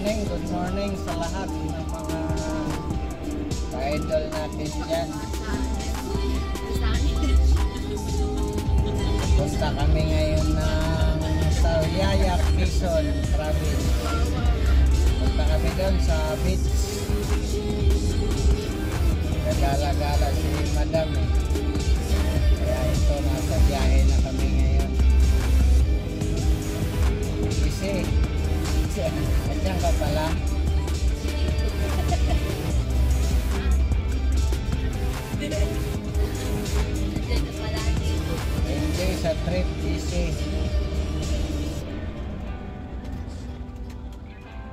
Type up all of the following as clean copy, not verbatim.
good morning sa lahat ng mga ka-idol natin dyan. Punta kami ngayon ng Sariaya, Quezon Province. Punta kami doon sa beach. Nagala-gala si Madam eh. Kaya ito, nasa biyahe na kami ngayon. Kasi nandiyan ka pala. Enjoy sa trip, easy.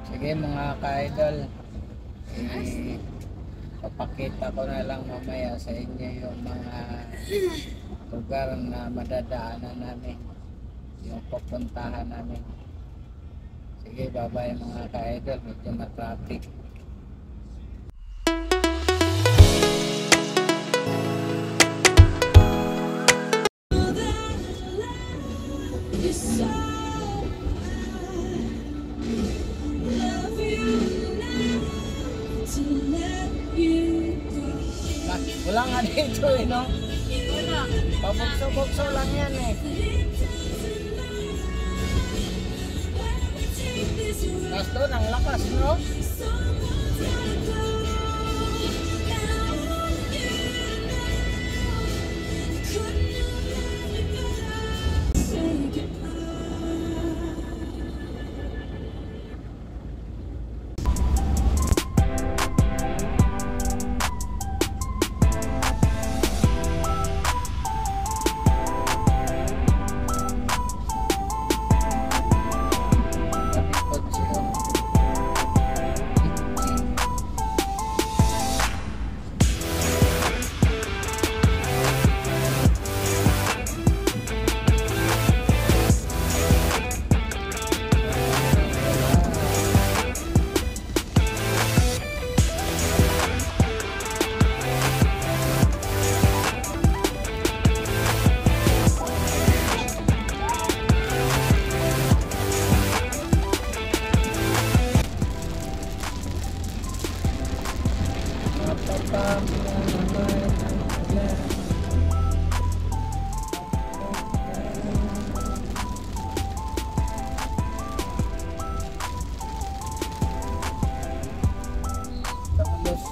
Sige mga ka-idol, papakita ko na lang mamaya sa inyo yung mga lugar na madadaanan namin, yung pupuntahan namin. Sige, bye-bye mga ka-idol, medyo matraffic. Wala nga dito eh, no? Pabukso-bukso lang yan eh. Tapos doon ang lakas, no?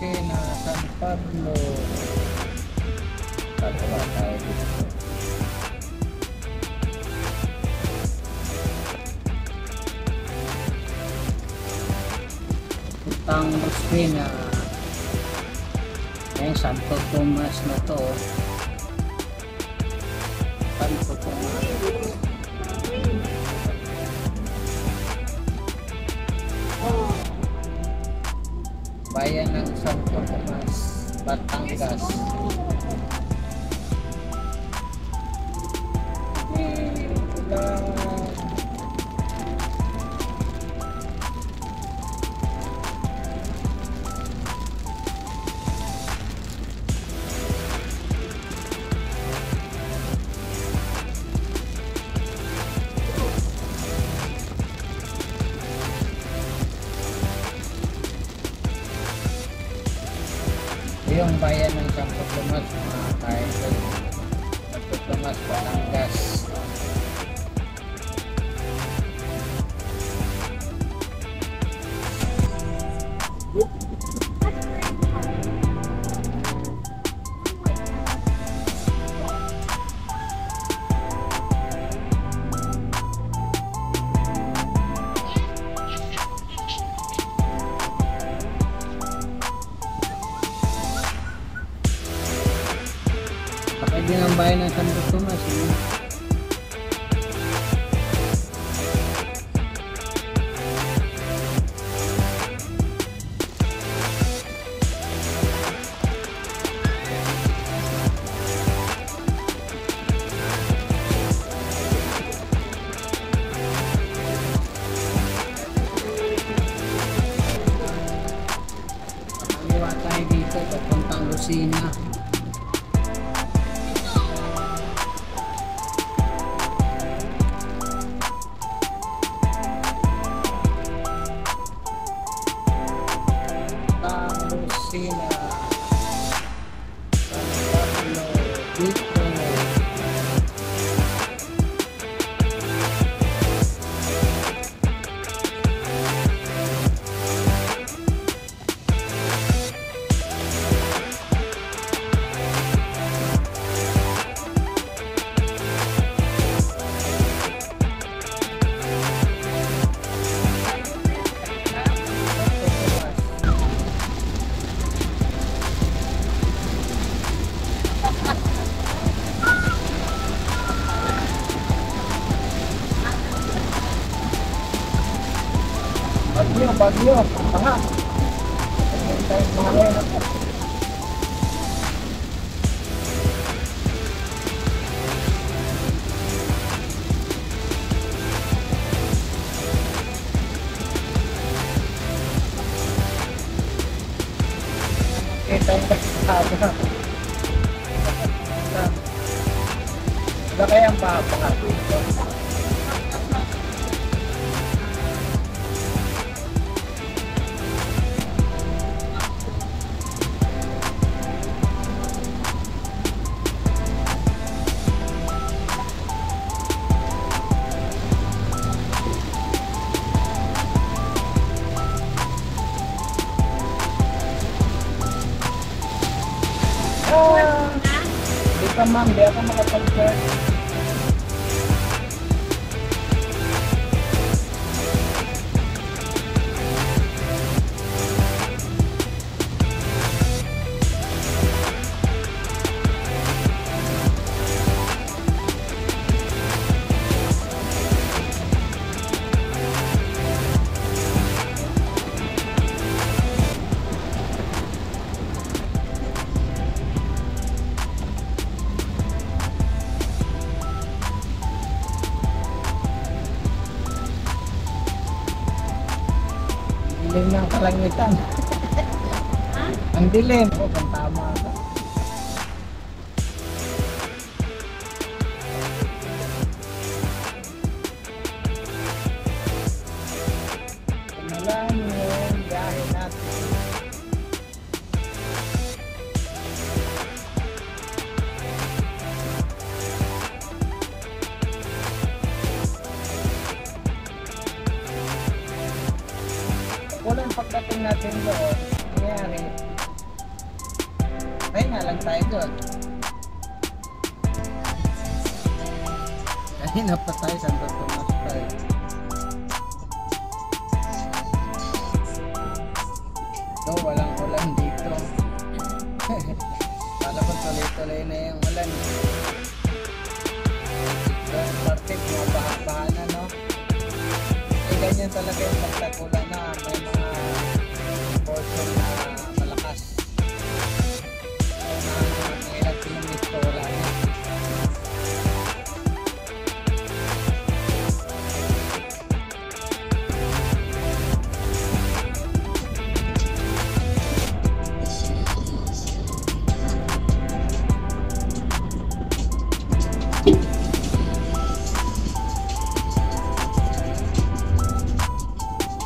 Na San Pablo, kalawa tayo dito. Putang Rosina, Santo Tomas na to. Santo Tomas. Bayan ng Santo Tomas, Batangas. Yung bayan ng Santo Tomas, mga ka-idol. Santo Tomas, Batangas. Pwede ng bayan ng Santo Tomas. Nakaliwa tayo dito, papuntang Lucena. Bagyo. Aha. Ayun tayo mga ngayon. Kita yung pagkakabo na. Wala kayang papahato ito. Hindi ka ma'am, di ako makapag-search. Dilim ng kalangitan. Ang dilim. O, kung tama ka. Kamalan yung biyahe natin. Wala yung pagdating natin doon, nangyari, ay nga lang tayo doon. Kanina pa tayo, Santo Tomas tayo. So, walang ulan dito. Kala ko tuloy-tuloy na yung ulan. So, parte, mga baha-baha na, no? Ganyan talaga yung pagtagulan na may mga portion na malakas. Mga ilang kilometro wala na.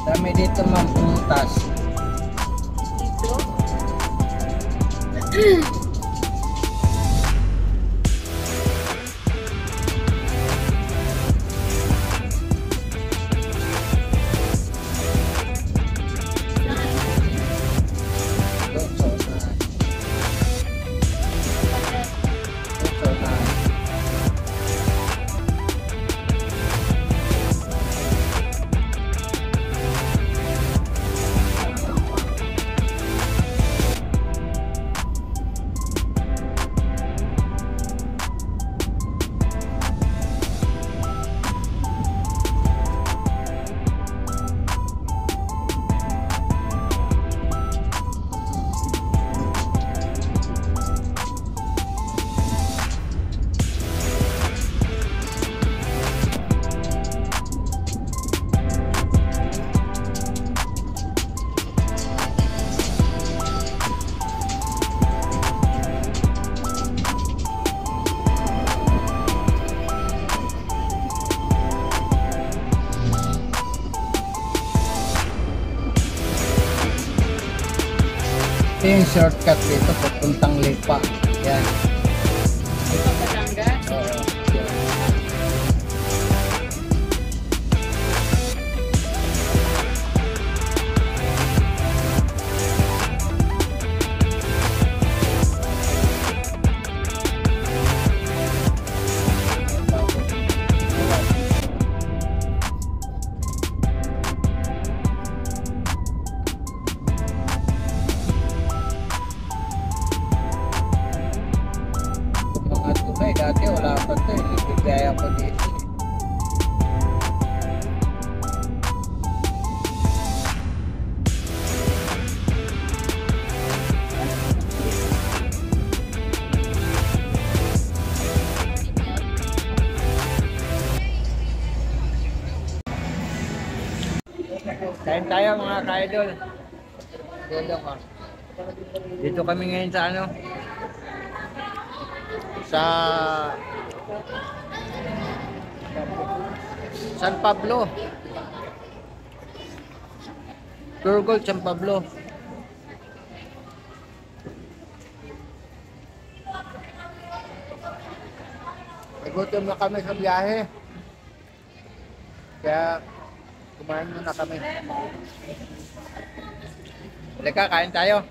Dami dito ma'am prutas. Dito? Ito yung shortcut dito papuntang Lipa. Yan. Dito Batangas? Oo. Yan. Mga tunay, dati wala pa ito eh. Bibigaya ko dito eh. Kain tayo mga ka-idol. Dito kami ngayon sa ano? Sa San Pablo. Pure Gold San Pablo. Nagutom na kami sa biyahe. Kaya kumain muna kami. Halika, kain tayo.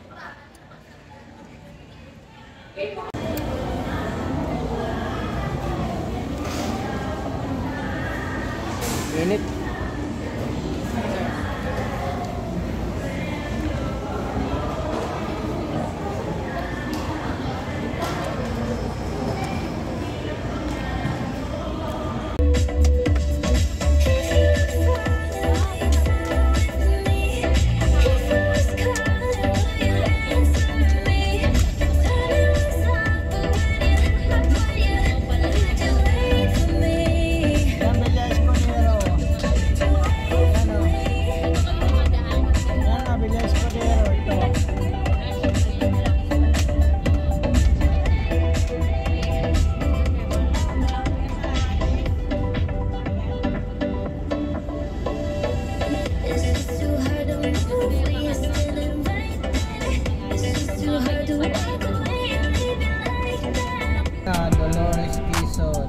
Init. Dolores Quezon.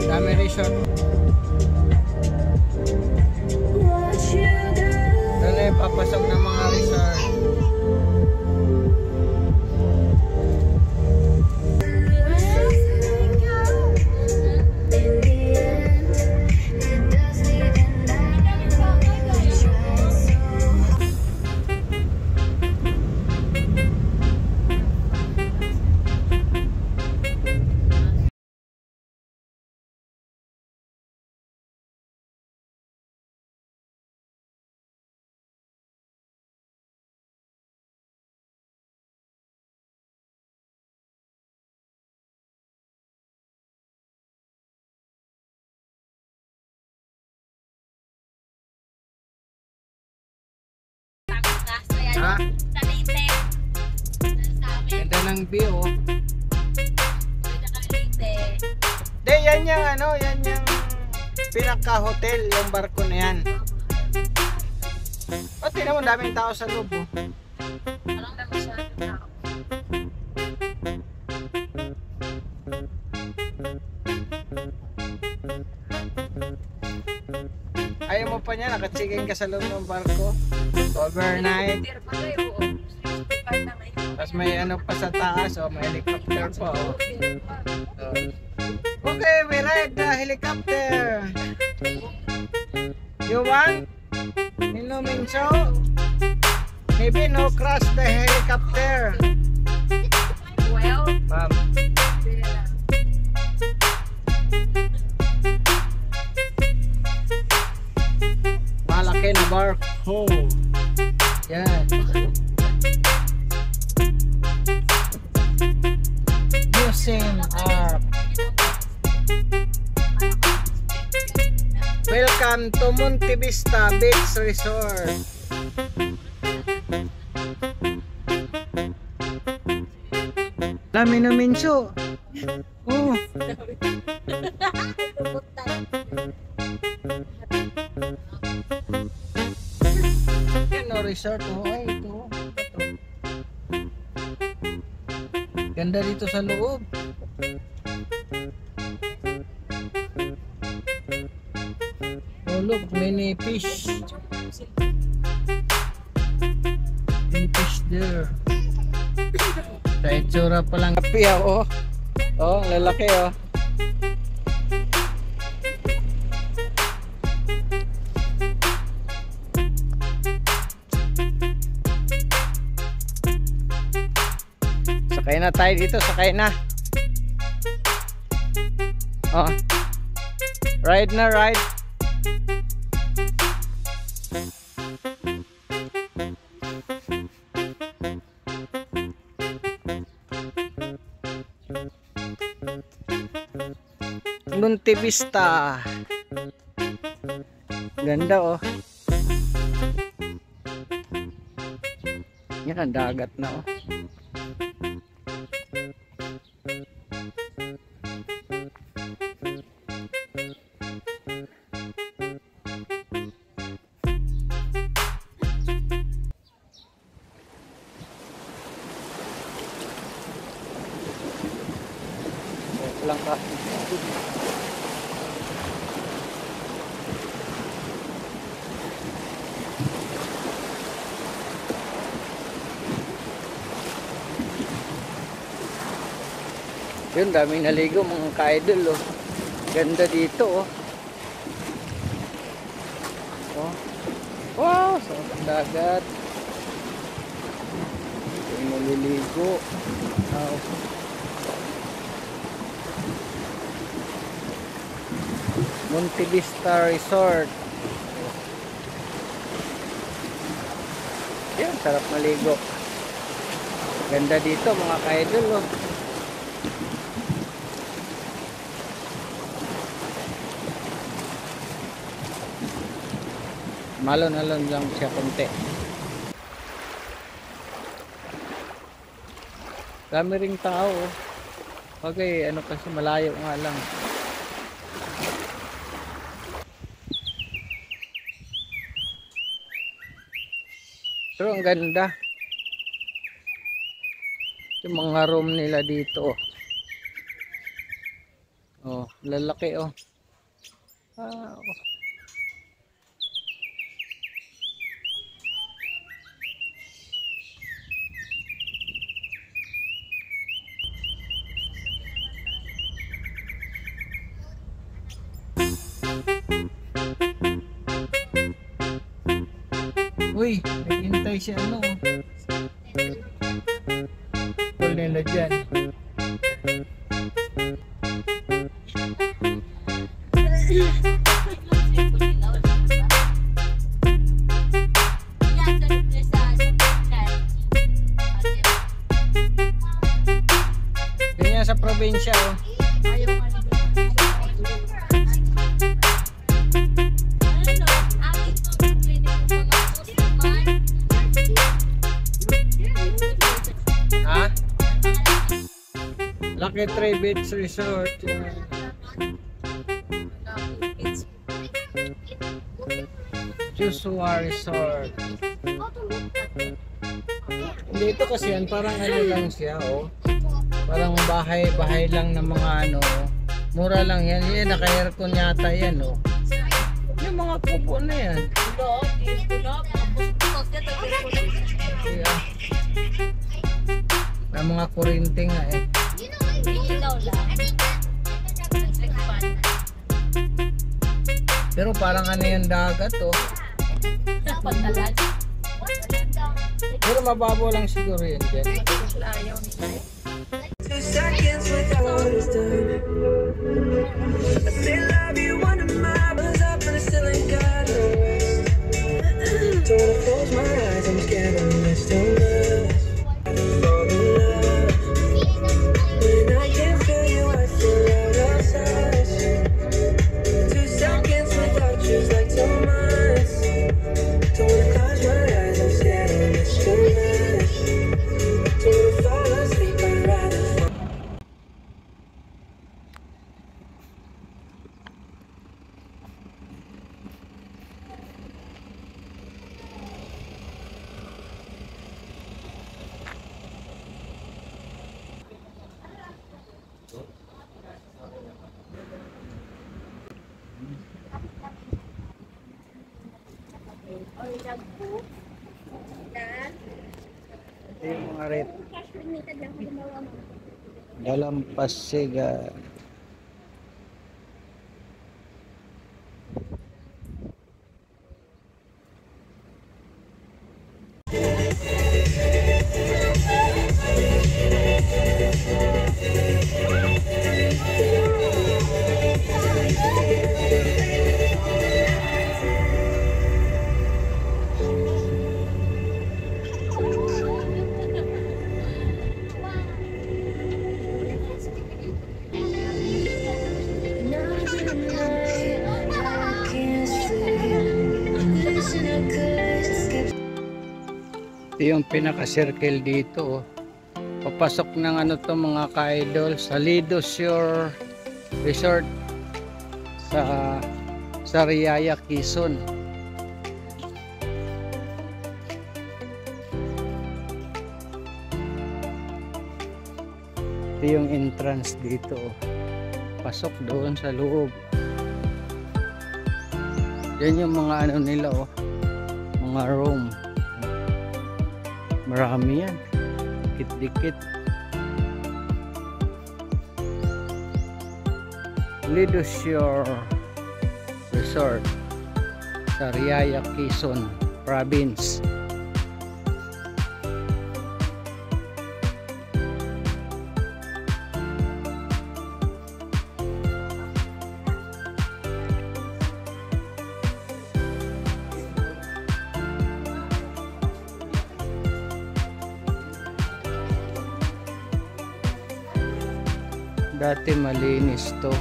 Dami resort. Doon ay papasok ng mga resort. Ha? Ganda ng view, oh. De, yan yung ano, yan yung pinaka-hotel, yung barko na yan. O, tingnan mo, daming tao sa loob, oh. Walang dami siya ng tao. Ayaw mo pa niya, nakatsigin ka sa loob ng barko. Overnight. Tapos may ano pa sa taas, oh, may helicopter pa, oh. Okay, we ride the helicopter. You want? Nino Mincho? Maybe no crash the helicopter. Well, Ma'am. Malaki na barko. Yan. Museum Art. Welcome to Monte Vista Beach Resort. Dami na minso. Oh. Yan o, resort. Oh, ay, ito. Ganda dito sa loob. Oh, look, many fish. Many fish there. Sa itsura pa lang. Kapi oh. Oh, lalaki oh. Sakay na tayo dito, sakay na. Oh. Ride na, ride. Monte Vista. Ganda oh. Yan ang dagat na oh. Lang ka. Yun, daming naligo mga ka-idol oh. Ganda dito oh. Oh. Wow, sa dagat. Yung naliligo. Wow. Monte Vista Resort. Yan, sarap maligo. Ganda dito mga ka-idol oh. Malon-alon lang siya konti. Dami ring tao oh. Okay, ano kasi malayo nga lang. Pero ang ganda. Yung mga room nila dito oh. Oh, lalaki oh. Ah, oh. Uy, naghintay siya ano. Call nila dyan. Ganyan sa probinsya oh. Lucky Tree Beach Resort. Joshua Resort. Dito kasi yan, parang ano lang siya oh. Parang bahay-bahay lang ng mga ano. Mura lang yan. Yan, naka-aircon yata yan oh. Yung mga kupo na yan. Yeah. May mga kurinti nga eh. Pero parang ano yung dagat oh. Pero mababaw lang siguro yun dyan. Don't close my eyes, I'm scared. Ito yung mga rep. Dalampasigan. Ito yung pinaka-circle dito. Oh. Papasok ng ano to mga ka-idol sa Lido Shore Resort sa Sariaya, Quezon. Ito yung entrance dito. Oh. Pasok doon sa loob. Yan yung mga ano nila, oh. Mga room. Marami yan. Dikit-dikit. Lido Shore Resort, Sariaya, Quezon Province. Dati malinis to.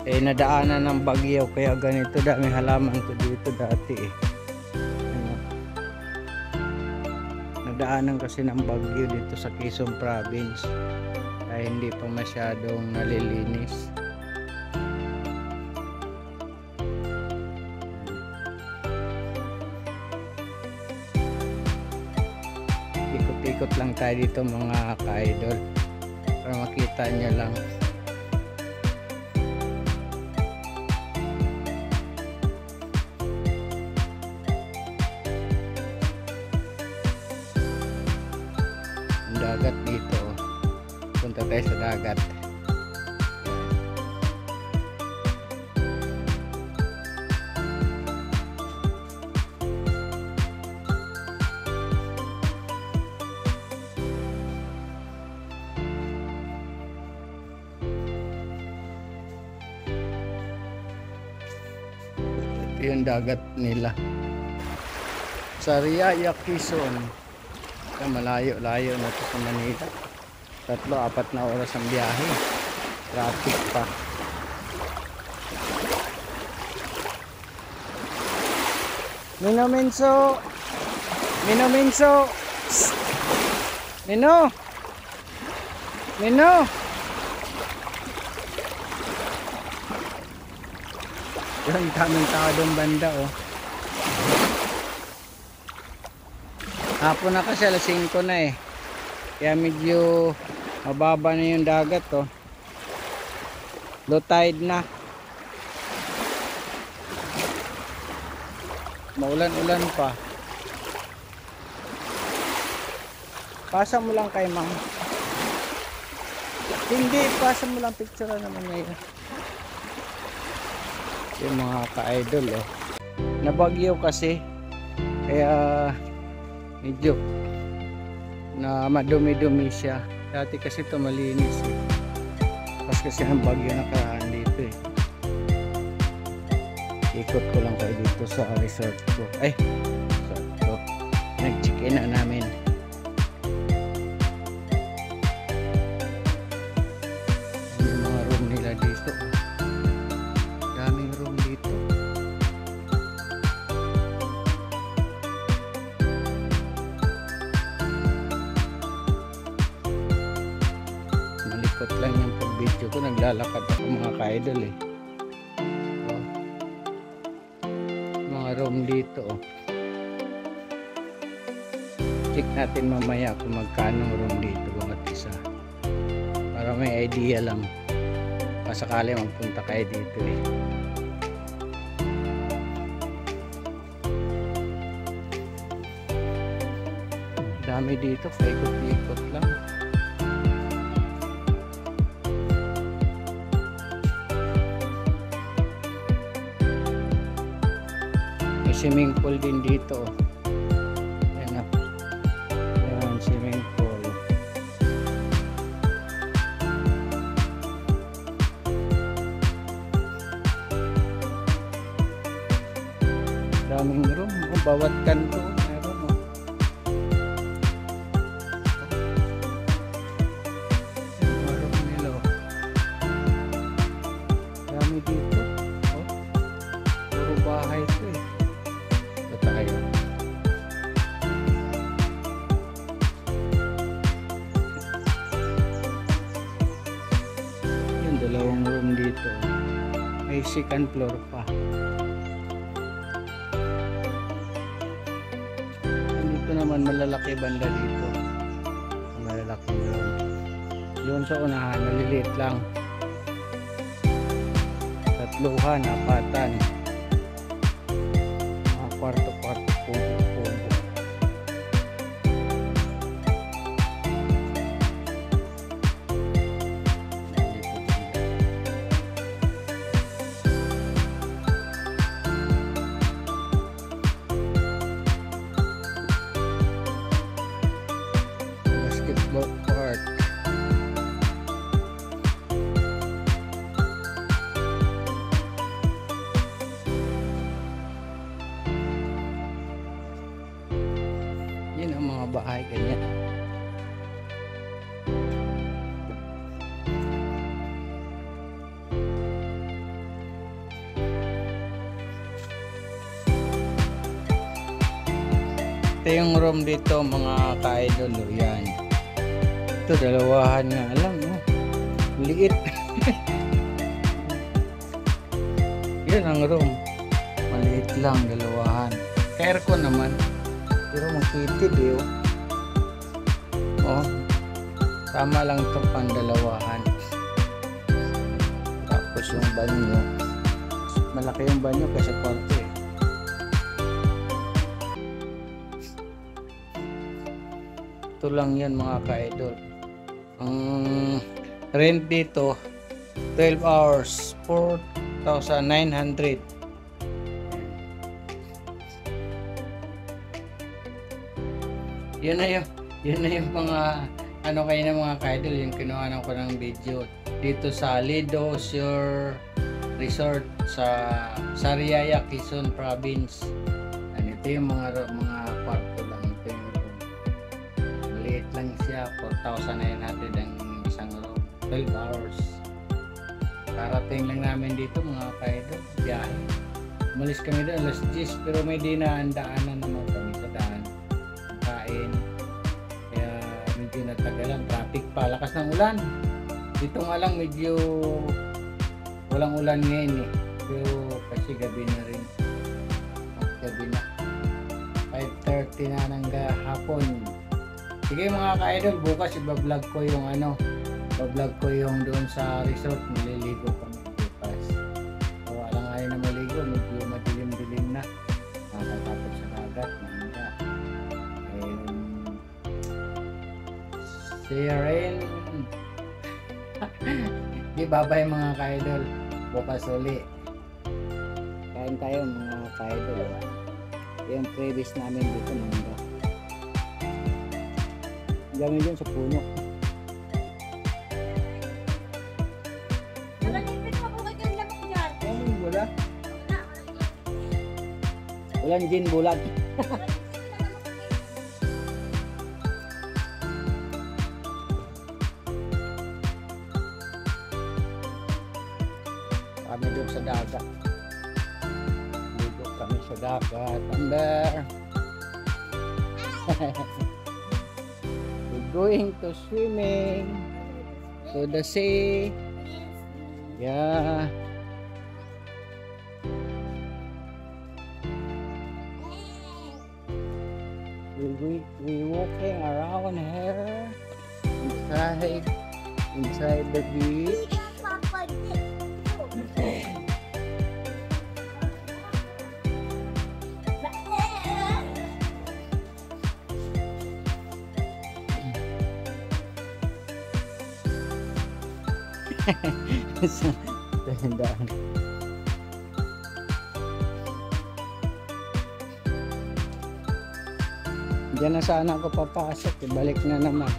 Nadaanan ng bagyo kaya ganito dami halaman to dito dati Ano? Nadaanan kasi ng bagyo dito sa Quezon Province. Kaya hindi pa masyadong nalilinis. Ikot-ikot lang tayo dito mga ka-idol para makita nyo lang. Ang dagat dito. Punta tayo sa dagat. Yung dagat nila Sariaya, Quezon. Malayo-layo na ito sa Manila. 3-4 na oras ang biyahe. Traffic pa. Mino Minso, Mino Minso, Mino, Mino. Yung daming tao doon banda, oh. Hapon na kasi alas 5 na eh. Kaya medyo mababa na yung dagat, oh. Low tide na. Maulan-ulan pa. Pasa mo lang kay ma'am. Hindi, pasa mo lang picture naman ngayon. Yung mga ka-idol, oh. Nabagyo kasi kaya medyo na madumi-dumi siya. Dati kasi ito malinis eh. Tapos kasi ang bagyo nakaraan dito eh. Ikot ko lang kayo dito sa resort ko. Resort ko. Nag-check-in na namin. Yung mga room nila dito. Daming room dito. Malikot lang yung pag-video ko. Naglalakad ako mga ka-idol eh. Mga room dito oh. Check natin mamaya kung magkano room dito bawat isa. Para may idea lang. Pasakali magpunta kayo dito eh. Dami dito, paikot-ikot lang. May swimming pool din dito. Yan na. Yan, swimming pool. Daming room. Bawat kanto meron. Meron nila. Dami dito. Oh. Puro bahay ito eh. Ito tayo. Yung dalawang room dito. May second floor pa. Dito naman malalaki banda dito. Malalaki room. Yun sa unahan, maliliit lang. Tatluhan, apatan. Mga kwarto-kwarto, kubo-kubo. Basketball court. Yun ang mga bahay ganyan. Ito yung room dito mga ka-idol. Yan. Ito dalawahan nga lang. Oh. Liit. Yan ang room. Maliit lang dalawahan. Aircon naman. Pero makitid eh. Oh. Tama lang ito pang dalawahan. Tapos yung banyo. Malaki yung banyo kasi kwarto eh. Ito lang yan mga ka-idol. Ang rent dito 12 hours 4,900. Yun na yung mga ano kayo na mga ka-idol, yung kinuha ko ng video dito sa Lido Shore Resort sa Sariaya, Quezon Province. And ito yung mga kwarto lang. Ito yung room. Maliit lang siya, 4,900 ang isang room. 12 hours. Karating lang namin dito mga ka-idol, biyahe. Umalis kami doon alas 10 pero may dinaan-daanan naman kami sa daan. Kain. Kaya medyo natagalan. Traffic pa. Lakas ng ulan. Dito nga lang medyo walang ulan ngayon eh. Pero kasi gabi na rin. Gabi na. 5:30 na ng hapon. Sige mga ka-idol, bukas iba-vlog ko yung iba-vlog ko yung doon sa resort. Maliligo kami bukas. So, walang ayaw na maligo. Medyo madilim-dilim na. Nakatapos sa dagat. Manda. Ayun. See you rin. Di babay mga ka-idol. Bukas uli. Kain tayo mga ka-idol. Yung previous namin dito mangga. Gamit yun sa puno. Wala. Walang gin bulag. Kami doon sa dagat. Dito kami sa dagat. Under. We're going to swimming to the sea. Yeah. We walking around here inside the beach. Sa dahan. Diyan na sana ako papasok, balik na naman.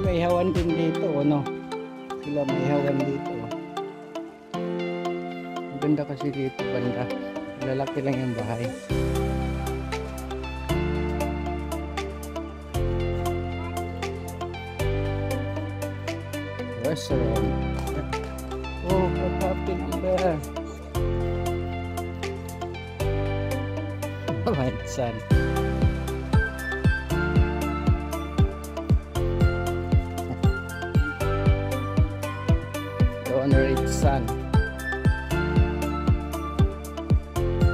May hawan din dito, no? Sila may hawan dito. Maganda kasi dito, banda. Lalaki lang yung bahay. Restaurant. Oh, what happened there? My son. Red sun.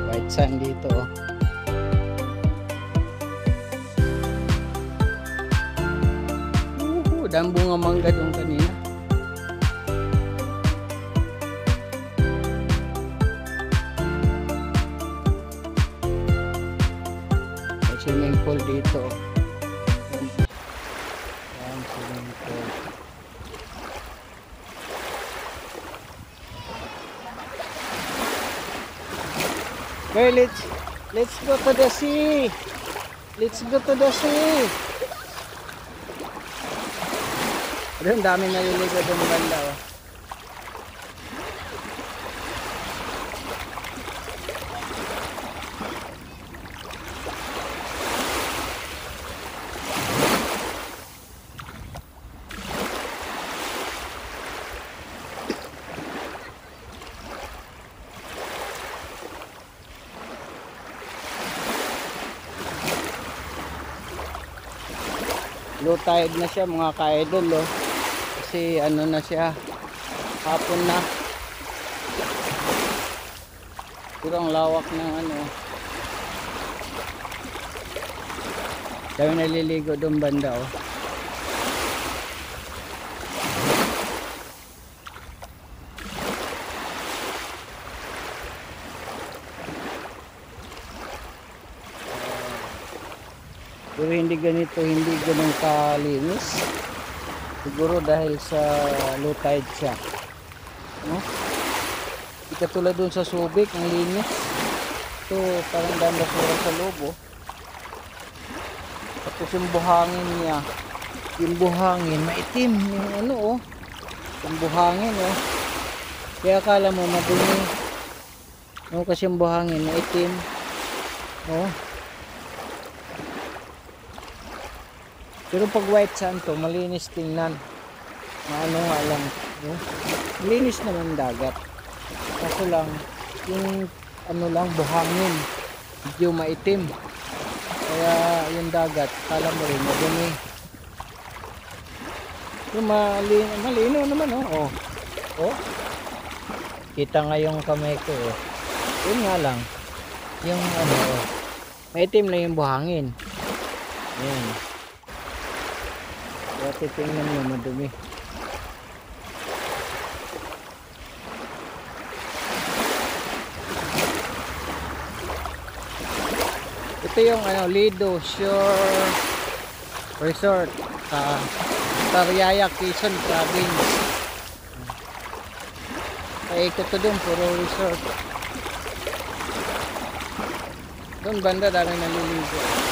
White sun dito. Dang bunga mangga doon kanina. May swimming pool dito. Yan, swimming pool. Okay, let's go to the sea. Let's go to the sea. Pero ang dami naliligo doon banda. Oh. Low tide na siya mga ka-idol, oh. Kasi ano na siya, hapon na. Pero ang lawak ng ano, dami naliligo doon banda, oh. Pero hindi ganito, hindi ganun kalinis. Siguro dahil sa low tide siya, no? Hindi katulad dun sa Subic, ang linis. Ito parang daan basura sa loob, oh. Tapos yung buhangin niya, yung buhangin maitim, yung ano, oh. Yung buhangin, oh. Kaya akala mo madumi, no? Kasi yung buhangin maitim, oh. Pero pag white sand to, malinis tingnan. Ano nga lang, no? Malinis naman dagat. Kaso lang, yung ano lang, buhangin, medyo maitim. Kaya yung dagat, kala mo rin, madumi. Yung malino naman, oh. Oh. Kita nga yung kamay ko, oh. Yun nga lang, yung ano, oh. Maitim lang yung buhangin. Yan. Kaya titingnan mo madumi. Ito yung ano, Lido Shore Resort sa Tariaya, Quezon Province. Paikot to dun, puro resort. Doon banda dami naliligo.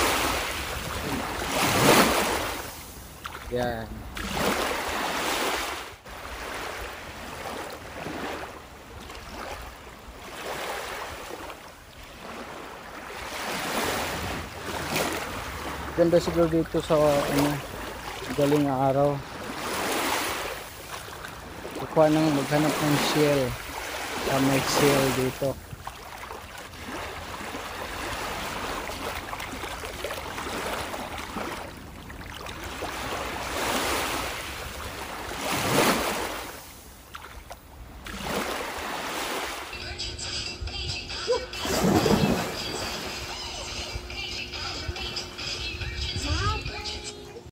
Yan. Ganda siguro dito sa ano, galing araw. Kukuha nang maghanap ng shell. May shell dito.